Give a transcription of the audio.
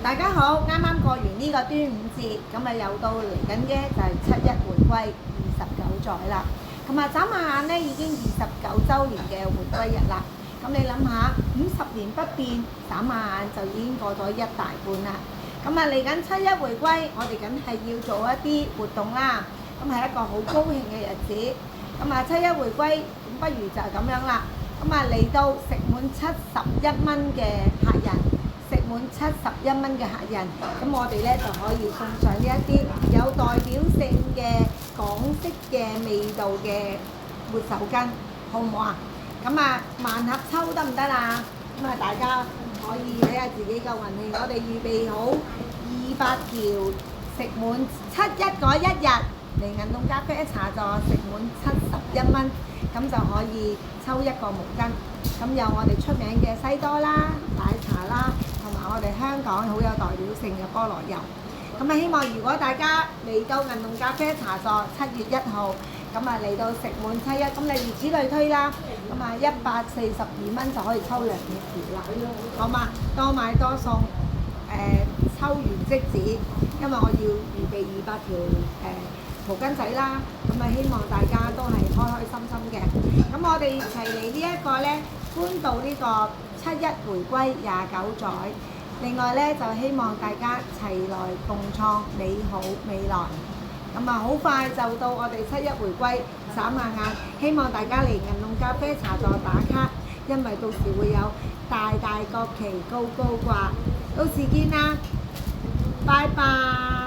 大家好，啱啱過完呢個端午節，咁啊又到嚟緊嘅就係七一回歸29載啦。眨下眼咧已經29週年嘅回歸日啦。咁你諗下，50年不變，眨下眼就已經過咗一大半啦。嚟緊七一回歸，我哋梗係要做一啲活動啦。係一個好高興嘅日子。七一回歸，咁不如就係咁樣啦。嚟到食滿71蚊嘅客人。食滿71蚊嘅客人，咁我哋咧就可以送上呢一啲有代表性嘅港式嘅味道嘅抹手巾，好唔好啊？萬合抽得唔得啊？大家可以睇下自己嘅運氣。我哋預備好200條，食滿71嗰一日嚟銀洞咖啡茶座食滿71蚊，咁就可以抽一個毛巾。咁有我哋出名嘅西多啦、奶茶啦，同埋我哋香港好有代表性嘅菠蘿油。希望如果大家嚟到銀洞咖啡茶座7月1號，嚟到食滿71，咁你如此類推啦。142蚊就可以抽2條啦，好嘛？多買多送，抽完即止，因為我要預備200條毛巾仔啦。希望大家都係開開心心嘅。我哋一齊嚟呢一個咧，歡度呢個七一回歸29載。另外咧，就希望大家齊來共創美好未來。好快就到我哋七一回歸，眨下眼，希望大家嚟銀洞咖啡茶座打卡，因為到時會有大大國旗高高掛。到時見啦，拜拜。